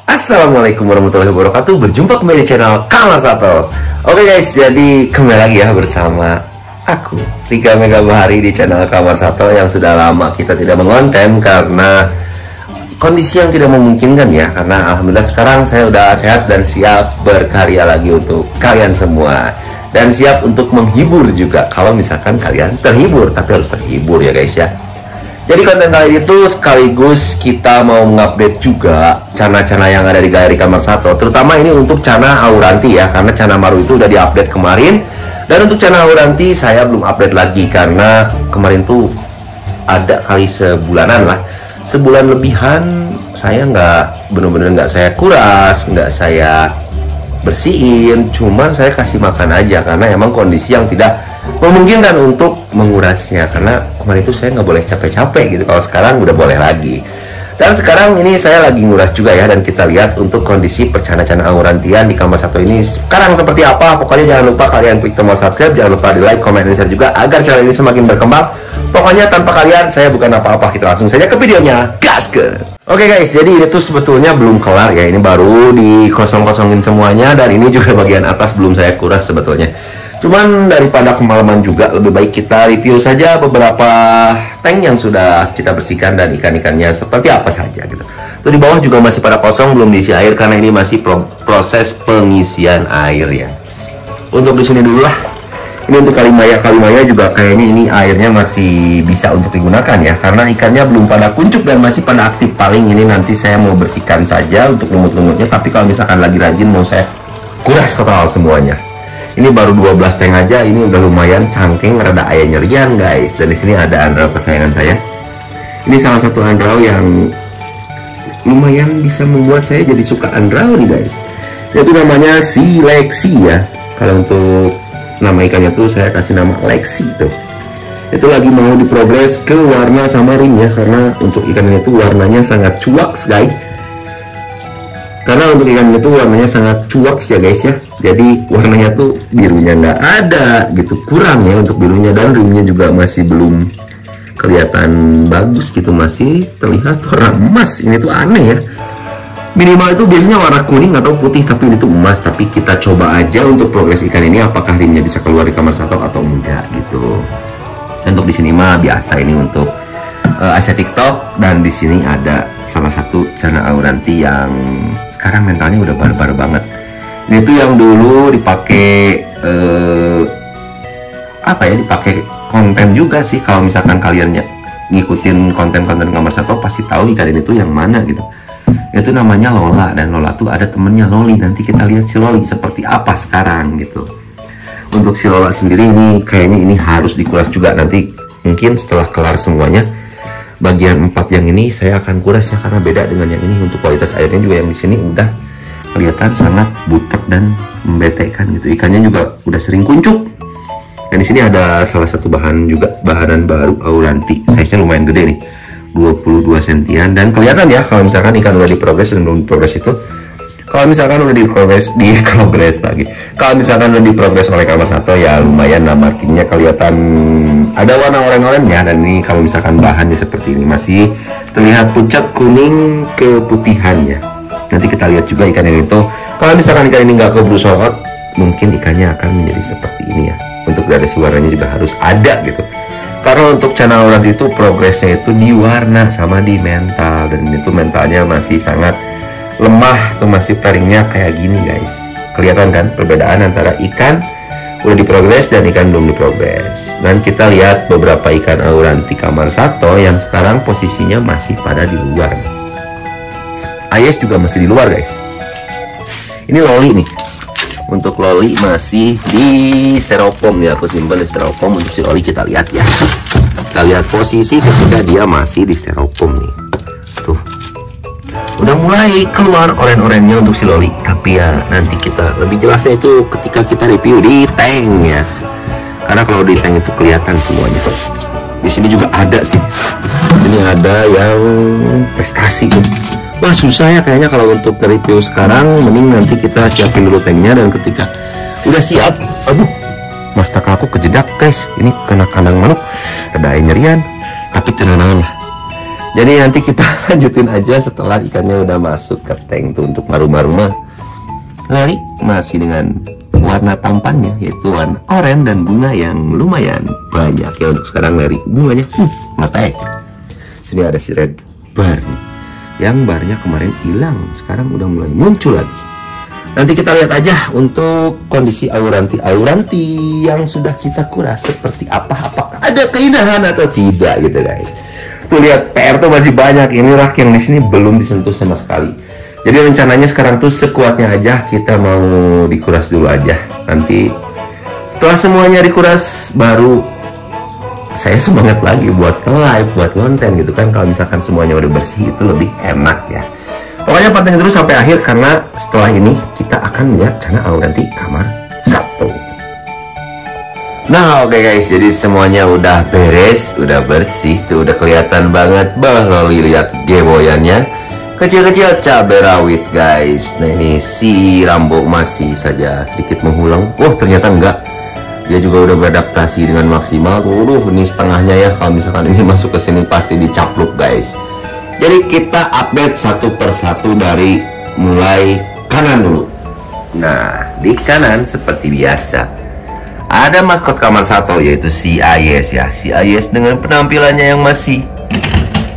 Assalamualaikum warahmatullahi wabarakatuh. Berjumpa kembali di channel Kamar Sato. Oke guys, jadi kembali lagi ya bersama aku Rika Mega Bahari di channel Kamar Sato yang sudah lama kita tidak mengonten karena kondisi yang tidak memungkinkan ya. Karena alhamdulillah sekarang saya udah sehat dan siap berkarya lagi untuk kalian semua, dan siap untuk menghibur juga kalau misalkan kalian terhibur, tapi harus terhibur ya guys ya. Jadi konten kali itu sekaligus kita mau mengupdate juga cana-cana yang ada di Galeri Kamar Sato, terutama ini untuk cana Auranti ya, karena cana Maru itu udah diupdate kemarin. Dan untuk cana Auranti saya belum update lagi karena kemarin tuh ada kali sebulanan lah, sebulan lebihan saya bener-bener nggak saya kuras, nggak saya bersihin, cuman saya kasih makan aja karena emang kondisi yang tidak memungkinkan untuk mengurasnya, karena kemarin itu saya nggak boleh capek-capek gitu. Kalau sekarang udah boleh lagi. Dan sekarang ini saya lagi nguras juga ya, dan kita lihat untuk kondisi percana-cana Aurantian di Kamar Sato ini sekarang seperti apa. Pokoknya jangan lupa kalian klik tombol subscribe, jangan lupa di like, comment, dan share juga agar channel ini semakin berkembang. Pokoknya tanpa kalian saya bukan apa-apa. Kita langsung saja ke videonya, gaskeun. Oke guys, jadi ini tuh sebetulnya belum kelar ya, ini baru dikosong-kosongin semuanya, dan ini juga bagian atas belum saya kuras sebetulnya. Cuman daripada kemalaman juga, lebih baik kita review saja beberapa tank yang sudah kita bersihkan dan ikan-ikannya seperti apa saja gitu. Tuh di bawah juga masih pada kosong, belum diisi air karena ini masih proses pengisian air ya. Untuk di sini dulu lah. Ini untuk kalimaya juga kayaknya ini airnya masih bisa untuk digunakan ya, karena ikannya belum pada kuncup dan masih pada aktif. Paling ini nanti saya mau bersihkan saja untuk lumut-lumutnya, tapi kalau misalkan lagi rajin mau saya kuras total semuanya. Ini baru 12 tank aja, ini udah lumayan cangking, rada ayah nyerian guys. Dan di sini ada andrau kesayangan saya. Ini salah satu andrau yang lumayan bisa membuat saya jadi suka andrau nih guys. Itu namanya si Lexi ya. Kalau untuk nama ikannya tuh saya kasih nama Lexi tuh. Itu lagi mau diprogres ke warna sama rim ya, karena untuk ikan ini tuh warnanya sangat cuak guys. Karena untuk ikan itu warnanya sangat cuak ya guys ya. Jadi warnanya tuh birunya nggak ada gitu, kurang ya untuk birunya, dan rimnya juga masih belum kelihatan bagus gitu, masih terlihat warna emas. Ini tuh aneh ya, minimal itu biasanya warna kuning atau putih, tapi ini tuh emas. Tapi kita coba aja untuk progres ikan ini apakah rimnya bisa keluar di Kamar Sato atau enggak gitu. Dan untuk di sini mah biasa, ini untuk Asia TikTok, dan di sini ada salah satu cana Auranti yang sekarang mentalnya udah barbar banget. Ini tuh yang dulu dipakai dipakai konten juga sih. Kalau misalkan kalian ngikutin konten-konten Kamar Sato pasti tahu ikan ini tuh yang mana gitu. Itu namanya Lola, dan Lola tuh ada temennya Loli. Nanti kita lihat si Loli seperti apa sekarang gitu. Untuk si Lola sendiri ini kayaknya ini harus dikuras juga nanti, mungkin setelah kelar semuanya. Bagian 4 yang ini saya akan kuras ya, karena beda dengan yang ini. Untuk kualitas airnya juga yang di sini udah kelihatan sangat butek dan membetekkan gitu. Ikannya juga udah sering kuncup. Dan di sini ada salah satu bahan juga, bahanan baru Auranti. Size-nya lumayan gede nih, 22 sentian. Dan kelihatan ya kalau misalkan ikan udah diprogres dan belum diprogres itu. Kalau misalkan udah diprogres lagi. Kalau misalkan udah diprogres oleh Kamar Sato ya lumayan lah, markingnya kelihatan ada warna oranye-oranye. Dan ini kalau misalkan bahannya seperti ini masih terlihat pucat kuning keputihannya. Nanti kita lihat juga ikan yang itu. Kalau misalkan ikan ini nggak keburu sorot, mungkin ikannya akan menjadi seperti ini ya. Untuk gradasi warnanya juga harus ada gitu. Karena untuk channel Auranti itu progresnya itu di warna sama di mental, dan itu mentalnya masih sangat lemah tuh, masih paringnya kayak gini guys. Kelihatan kan perbedaan antara ikan udah diprogres dan ikan belum diprogres. Dan kita lihat beberapa ikan Auranti Kamar Sato yang sekarang posisinya masih pada di luar. Ayes juga masih di luar guys. Ini Loli nih. Untuk Loli masih di styrofoam ya, aku simpan di styrofoam. Untuk si Loli kita lihat ya. Kita lihat posisi ketika dia masih di styrofoam nih. Tuh. Udah mulai keluar oren-orennya untuk si Loli, tapi ya nanti kita lebih jelasnya itu ketika kita review di tank ya. Karena kalau di tank itu kelihatan semuanya. Di sini juga ada sih. Di sini ada yang prestasi tuh. Wah susah ya kayaknya kalau untuk review sekarang, mending nanti kita siapin dulu tanknya, dan ketika udah siap, aduh, mastaka aku kejedak guys. Ini kena kandang manuk, ada nyerian, tapi tenang lah. Jadi nanti kita lanjutin aja setelah ikannya udah masuk ke tank tuh. Untuk maru-maru mah Lari masih dengan warna tampannya, yaitu warna oranye dan bunga yang lumayan banyak ya. Untuk sekarang Lari bunganya mata sini ada si red bar yang barnya kemarin hilang, sekarang udah mulai muncul lagi. Nanti kita lihat aja untuk kondisi auranti yang sudah kita kuras seperti apa, apakah ada keindahan atau tidak gitu guys. Tuh lihat, PR tuh masih banyak. Ini rak yang di sini belum disentuh sama sekali. Jadi rencananya sekarang tuh sekuatnya aja kita mau dikuras dulu aja. Nanti setelah semuanya dikuras baru saya semangat lagi buat live, buat konten gitu kan. Kalau misalkan semuanya udah bersih itu lebih enak ya. Pokoknya pantengin terus sampai akhir, karena setelah ini kita akan melihat channel auranti kamar 1. Nah oke guys, jadi semuanya udah beres, udah bersih tuh, udah kelihatan banget bahwa lihat geboyannya kecil-kecil cabai rawit guys. Nah ini si Rambo masih saja sedikit menghulang. Wah ternyata enggak, dia juga udah beradaptasi dengan maksimal tuh. Ini setengahnya ya, kalau misalkan ini masuk ke sini pasti dicapluk guys. Jadi kita update satu persatu dari mulai kanan dulu. Nah di kanan seperti biasa ada maskot kamar 1, yaitu si Ayes ya. Si Ayes dengan penampilannya yang masih,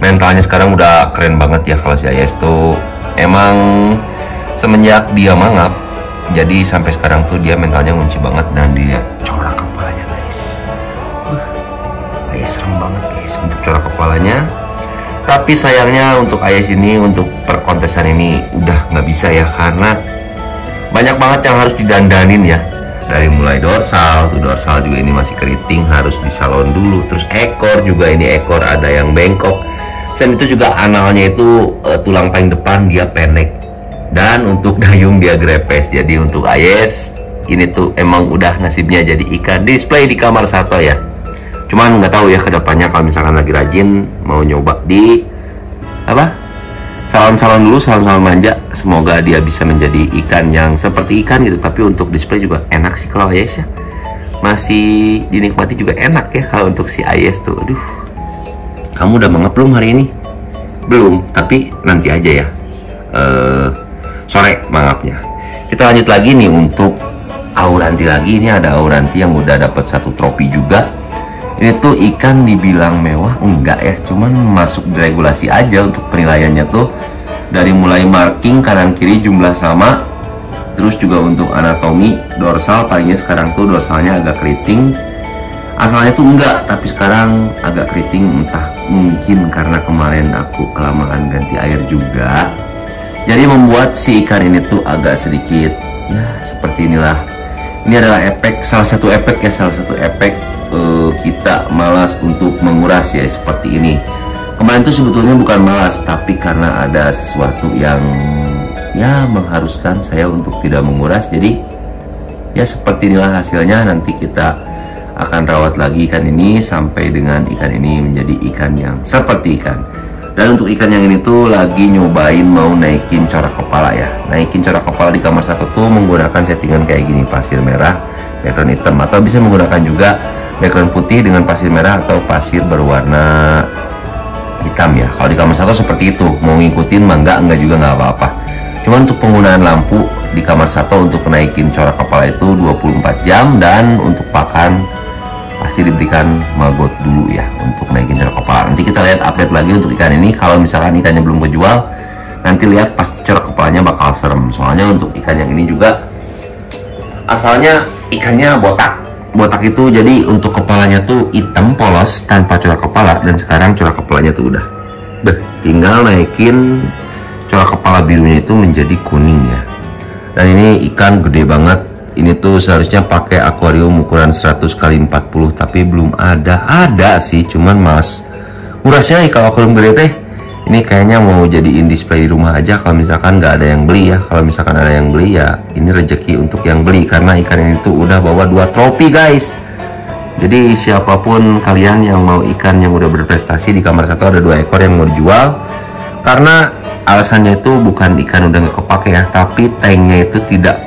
mentalnya sekarang udah keren banget ya. Kalau si Ayes tuh emang semenjak dia mangap, jadi sampai sekarang tuh dia mentalnya ngunci banget. Dan dia corak kepalanya guys, Ayes serem banget guys untuk corak kepalanya. Tapi sayangnya untuk Ayes ini, untuk perkontesan ini udah nggak bisa ya, karena banyak banget yang harus didandanin ya. Dari mulai dorsal tuh, dorsal juga ini masih keriting, harus disalon dulu. Terus ekor juga, ini ekor ada yang bengkok. Dan itu juga analnya itu tulang paling depan dia pendek, dan untuk dayung dia grepes. Jadi untuk Ayes ini tuh emang udah nasibnya jadi ikan display di kamar 1 ya. Cuman nggak tahu ya kedepannya, kalau misalkan lagi rajin mau nyoba di apa, salon-salon dulu, salon-salon manja, semoga dia bisa menjadi ikan yang seperti ikan gitu. Tapi untuk display juga enak sih kalau Ayes ya, masih dinikmati juga enak ya. Kalau untuk si Ayes tuh, aduh, kamu udah mangap belum hari ini? Belum, tapi nanti aja ya, sore mangapnya. Kita lanjut lagi nih untuk auranti lagi. Ini ada auranti yang udah dapat 1 trofi juga. Ini tuh ikan dibilang mewah enggak ya, cuman masuk regulasi aja. Untuk penilaiannya tuh dari mulai marking kanan kiri jumlah sama, terus juga untuk anatomi dorsal, palingnya sekarang tuh dorsalnya agak keriting. Asalnya tuh enggak, tapi sekarang agak keriting, entah mungkin karena kemarin aku kelamaan ganti air juga, jadi membuat si ikan ini tuh agak sedikit ya seperti inilah. Ini adalah efek, salah satu efek kita malas untuk menguras ya, seperti ini. Kemarin tuh sebetulnya bukan malas, tapi karena ada sesuatu yang ya mengharuskan saya untuk tidak menguras. Jadi ya seperti inilah hasilnya. Nanti kita akan rawat lagi ikan ini sampai dengan ikan ini menjadi ikan yang seperti ikan. Dan untuk ikan yang ini tuh lagi nyobain mau naikin corak kepala ya. Naikin corak kepala di kamar 1 tuh menggunakan settingan kayak gini, pasir merah, background hitam, atau bisa menggunakan juga background putih dengan pasir merah atau pasir berwarna hitam ya. Kalau di kamar 1 seperti itu, mau ngikutin mah enggak juga nggak apa-apa. Cuma untuk penggunaan lampu di kamar 1 untuk naikin corak kepala itu 24 jam, dan untuk pakan pasti diberikan magot dulu ya untuk naikin corak kepala. Nanti kita lihat update lagi untuk ikan ini. Kalau misalkan ikannya belum kejual, nanti lihat pasti corak kepalanya bakal serem. Soalnya untuk ikan yang ini juga asalnya ikannya botak itu, jadi untuk kepalanya tuh hitam polos tanpa corak kepala, dan sekarang corak kepalanya tuh udah tinggal naikin corak kepala birunya itu menjadi kuning ya. Dan ini ikan gede banget. Ini tuh seharusnya pakai akuarium ukuran 100 x 40, tapi belum ada sih, cuman mas ngurasnya kalau akuarium gede teh. Ini kayaknya mau jadiin display di rumah aja kalau misalkan nggak ada yang beli ya. Kalau misalkan ada yang beli ya ini rezeki untuk yang beli, karena ikan ini tuh udah bawa 2 trofi guys. Jadi siapapun kalian yang mau ikan yang udah berprestasi, di kamar 1 ada 2 ekor yang mau dijual. Karena alasannya itu bukan ikan udah nggak kepake ya, tapi tanknya itu tidak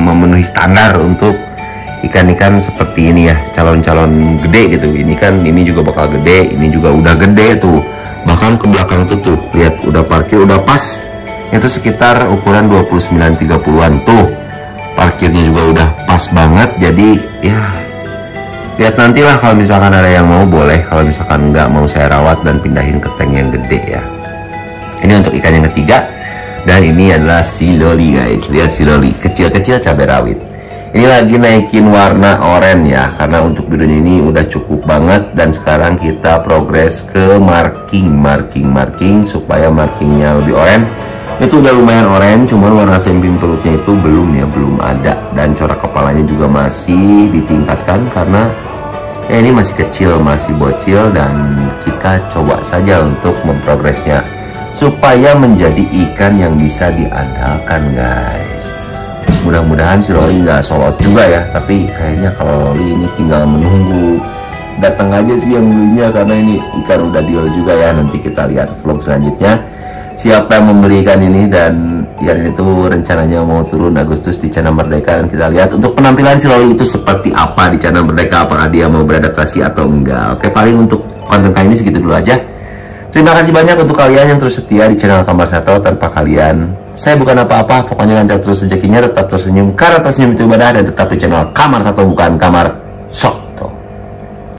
memenuhi standar untuk ikan-ikan seperti ini ya, calon-calon gede gitu. Ini kan ini juga bakal gede, ini juga udah gede tuh. Bahkan ke belakang itu tuh, lihat udah parkir udah pas. Itu sekitar ukuran 29-30an tuh. Parkirnya juga udah pas banget. Jadi ya lihat nantilah, kalau misalkan ada yang mau boleh, kalau misalkan nggak mau saya rawat dan pindahin ke tank yang gede ya. Ini untuk ikan yang ketiga, dan ini adalah siloli guys. Lihat siloli kecil-kecil cabai rawit. Ini lagi naikin warna oranye ya, karena untuk birunya ini udah cukup banget. Dan sekarang kita progres ke marking supaya markingnya lebih oranye. Itu udah lumayan oranye, cuman warna samping perutnya itu belum ya, belum ada. Dan corak kepalanya juga masih ditingkatkan karena ya ini masih kecil, masih bocil. Dan kita coba saja untuk memprogresnya supaya menjadi ikan yang bisa diandalkan guys. Mudah-mudahan si Loli nggak sold out juga ya, tapi kayaknya kalau Loli ini tinggal menunggu datang aja sih yang belinya, karena ini ikan udah deal juga ya. Nanti kita lihat vlog selanjutnya siapa yang membeli ikan ini, dan ikan itu rencananya mau turun Agustus di channel Merdeka. Dan kita lihat untuk penampilan si Loli itu seperti apa di channel Merdeka, apakah dia mau beradaptasi atau enggak. Oke, paling untuk konten kali ini segitu dulu aja. Terima kasih banyak untuk kalian yang terus setia di channel Kamar Sato. Tanpa kalian, saya bukan apa-apa. Pokoknya lancar terus rezekinya, tetap tersenyum karena tersenyum itu ibadah, dan tetap di channel Kamar Sato, bukan Kamar Sok.